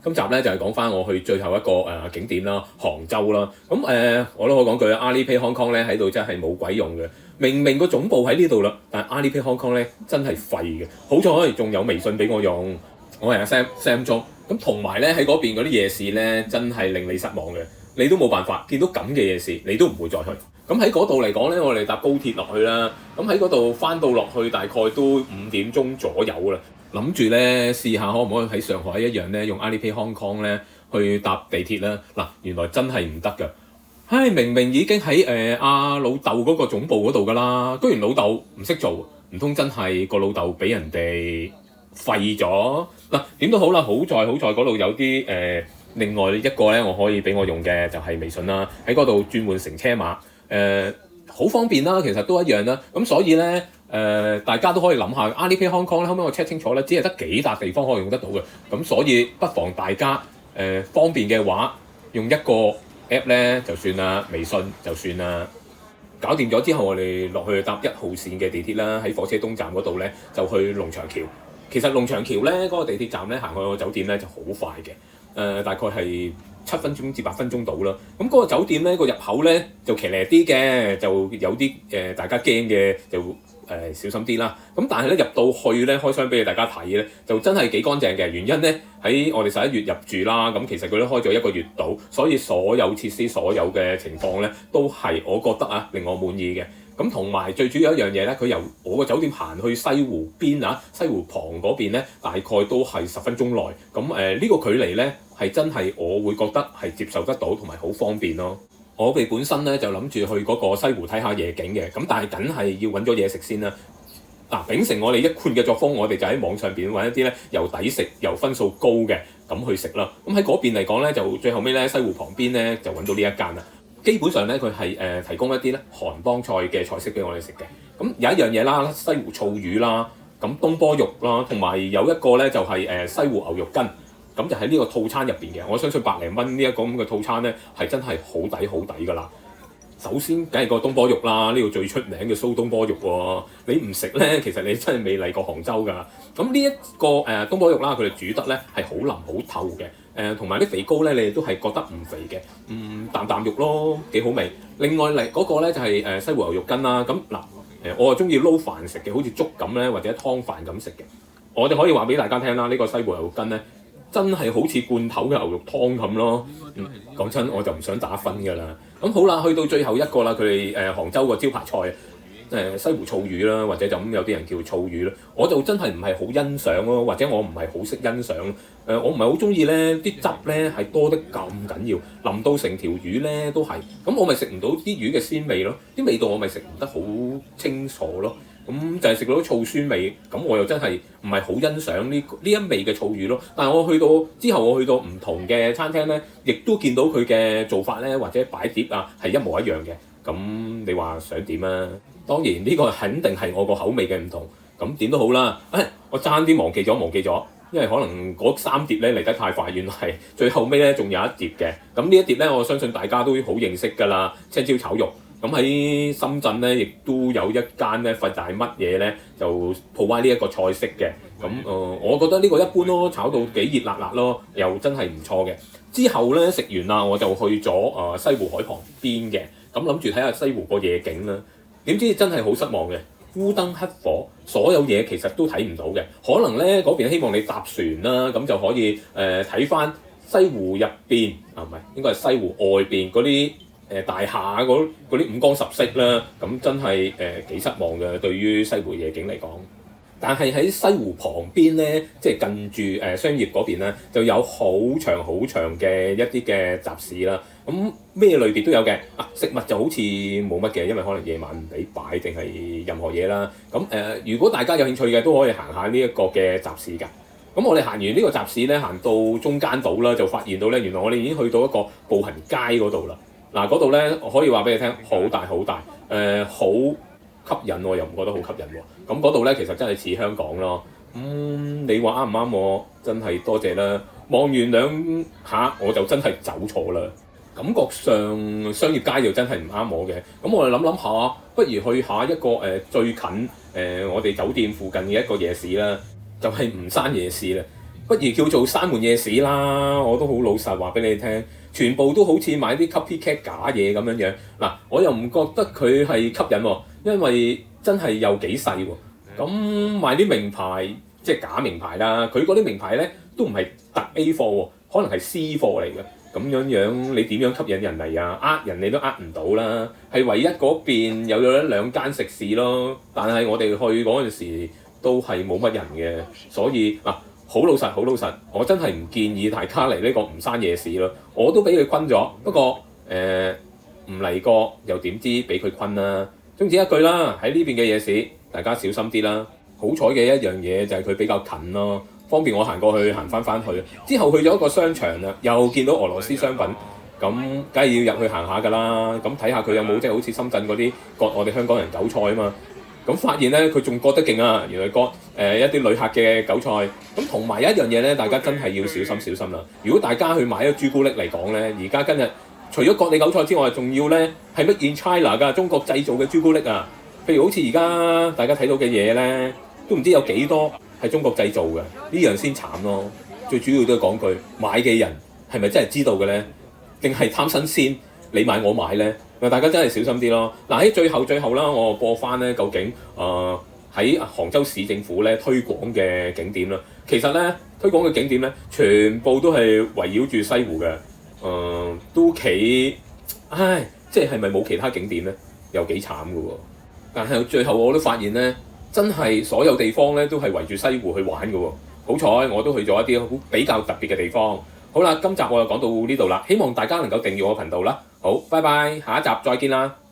今集咧就係講翻我去最後一個景點啦，杭州啦。咁我都可以講句，Alipay Hong Kong 咧喺度真係冇鬼用嘅。明明個總部喺呢度啦，但係 Alipay Hong Kong 咧真係廢嘅。好彩仲有微信俾我用，我係阿 Sam 中。咁同埋咧喺嗰邊嗰啲夜市咧真係令你失望嘅，你都冇辦法見到咁嘅夜市，你都唔會再去。咁喺嗰度嚟講咧，我哋搭高鐵落去啦。咁喺嗰度翻到落去大概都5點鐘左右啦。諗住咧試下可唔可以喺上海一樣咧用 Alipay Hong Kong 咧去搭地鐵啦。嗱，原來真係唔得㗎。唉，明明已經喺阿老豆嗰個總部嗰度㗎啦，居然老豆唔識做，唔通真係個老豆俾人哋廢咗？嗱，點都好啦，好在嗰度有啲另外一個咧，我可以俾我用嘅就係微信啦，喺嗰度轉換成車碼，好方便啦，其實都一樣啦。咁所以咧大家都可以諗下 Alipay Hong Kong 咧，後尾我 check 清楚咧，只係得幾笪地方可以用得到嘅。咁所以不妨大家方便嘅話，用一個 app 咧就算啦，微信就算啦。搞掂咗之後，我哋落去搭1號線嘅地鐵啦，喺火車東站嗰度咧就去龍翔橋。其實龍翔橋咧嗰個地鐵站咧行去個酒店咧就好快嘅，大概係7分鐘至8分鐘到啦。咁嗰個酒店咧個入口咧就騎呢啲嘅，就有啲大家驚嘅就小心啲啦。咁但係咧入到去咧開箱俾大家睇咧，就真係幾乾淨嘅。原因咧喺我哋11月入住啦，咁其實佢都開咗1個月到，所以所有設施、所有嘅情況咧都係我覺得令我滿意嘅。咁同埋最主要一樣嘢咧，佢由我個酒店行去西湖邊西湖旁嗰邊咧，大概都係10分鐘內。咁呢個距離咧係真係我會覺得係接受得到，同埋好方便咯。我哋本身咧就諗住去嗰個西湖睇下夜景嘅，咁但係梗係要揾咗嘢食先啦。秉承我哋一貫嘅作風，我哋就喺網上邊揾一啲咧又抵食又分數高嘅咁去食啦。咁喺嗰邊嚟講咧，就最後尾咧西湖旁邊咧就揾到呢一間啦。基本上咧，佢係提供一啲咧韓幫菜嘅菜式俾我哋食嘅。咁有一樣嘢啦，西湖醋魚啦，咁東坡肉啦，同埋有一個咧就係西湖牛肉羹，咁就喺呢個套餐入邊嘅。我相信100零蚊呢一個咁嘅套餐咧，係真係好抵㗎啦。首先梗係個東坡肉啦，呢個最出名嘅蘇東坡肉喎。你唔食咧，其實你真係未嚟過杭州㗎。咁呢一個東坡肉啦，佢哋煮得咧係好腍好透嘅。同埋啲肥膏咧，你哋都係覺得唔肥嘅，啖啖肉咯，幾好味。另外嚟嗰個咧就係西湖牛肉羹啦。咁嗱我係中意撈飯食嘅，好似粥咁咧，或者湯飯咁食嘅。我哋可以話俾大家聽啦，呢個西湖牛肉羹咧真係好似罐頭嘅牛肉湯咁咯。講真，我就唔想打分㗎啦。咁好啦，去到最後一個啦，佢哋杭州個招牌菜西湖醋魚啦，或者就咁有啲人叫醋魚啦，我就真係唔係好欣賞咯，或者我唔係好識欣賞。我唔係好中意咧啲汁咧係多得咁緊要，淋到成條魚咧都係，咁我咪食唔到啲魚嘅鮮味咯，啲味道我咪食唔得好清楚咯。咁就係食到醋酸味，咁我又真係唔係好欣賞呢一味嘅醋魚咯。但係我去到之後，我去到唔同嘅餐廳咧，亦都見到佢嘅做法咧，或者擺碟係一模一樣嘅。咁你話想點啊？當然呢個肯定係我個口味嘅唔同。咁點都好啦，我爭啲忘記咗，因為可能嗰3碟咧嚟得太快，原來係最後尾咧仲有一碟嘅。咁呢一碟咧，我相信大家都好認識㗎啦，青椒炒肉。咁喺深圳咧，亦都有一間咧佛大乜嘢咧，就鋪開呢一個菜式嘅。咁我覺得呢個一般咯，炒到幾熱辣辣咯，又真係唔錯嘅。之後咧食完啦，我就去咗西湖海旁邊嘅，咁諗住睇下西湖個夜景啦。點知真係好失望嘅，烏燈黑火，所有嘢其實都睇唔到嘅。可能咧嗰邊希望你搭船啦，咁就可以睇翻西湖入邊唔係應該係西湖外邊嗰啲大廈嗰啲五光十色啦。咁真係幾失望嘅，對於西湖夜景嚟講。但係喺西湖旁邊咧，即係近住商業嗰邊咧，就有好長嘅一啲嘅集市啦。咁咩類別都有嘅。食物就好似冇乜嘅，因為可能夜晚唔俾擺定係任何嘢啦。咁如果大家有興趣嘅，都可以行下呢一個嘅集市㗎。咁我哋行完呢個集市咧，行到中間島啦，就發現到咧，原來我哋已經去到一個步行街嗰度啦。嗰度咧，我可以話俾你聽，好大，好吸引喎，又唔覺得好吸引喎。咁嗰度咧，其實真係似香港咯。你話啱唔啱我？真係多謝啦。望完2下，我就真係走錯啦。感覺上商業街就真係唔啱我嘅。咁我哋諗下，不如去下一個最近我哋酒店附近嘅一個夜市啦，就係吳山夜市啦。不如叫做閂門夜市啦。我都好老實話俾你聽，全部都好似買啲 copycat 假嘢咁樣樣。嗱，我又唔覺得佢係吸引喎，因為真係有幾細喎。咁買啲名牌，即係假名牌啦。佢嗰啲名牌咧都唔係特 A 貨喎，可能係 C 貨嚟嘅。咁樣你點樣吸引人嚟啊？人你都唔到啦。係唯一嗰邊有咗兩間食肆咯，但係我哋去嗰陣時都係冇乜人嘅，所以好老實，我真係唔建議大家嚟呢個吳山夜市咯。我都俾佢昆咗，不過唔嚟過又點知俾佢昆啦。總之一句啦，喺呢邊嘅夜市，大家小心啲啦。好彩嘅一樣嘢就係佢比較近咯。方便我行過去行翻去，之後去咗一個商場啦，又見到俄羅斯商品，咁梗係要入去行下㗎啦。咁睇下佢有冇即係好似深圳嗰啲割我哋香港人韭菜啊嘛。咁發現咧佢仲割得勁啊，原來割一啲旅客嘅韭菜。咁同埋一樣嘢咧，大家真係要小心啦。如果大家去買咗朱古力嚟講咧，而家今日除咗割你韭菜之外，仲要咧係 Made in China 㗎，中國製造嘅朱古力啊。譬如好似而家大家睇到嘅嘢咧，都唔知有幾多係中國製造嘅，呢樣先慘咯。最主要都係講句，買嘅人係咪真係知道嘅咧？定係貪新鮮，你買我買咧？大家真係小心啲咯。喺最後啦，我播翻咧，究竟喺杭州市政府咧推廣嘅景點啦。其實咧推廣嘅景點咧，全部都係圍繞住西湖嘅，都幾即係咪冇其他景點咧？又幾慘嘅喎。但係最後我都發現咧，真係所有地方咧都係圍住西湖去玩嘅喎。好彩我都去咗一啲比較特別嘅地方。好啦，今集我就講到呢度啦，希望大家能夠訂閱我頻道啦。好，拜拜，下一集再見啦。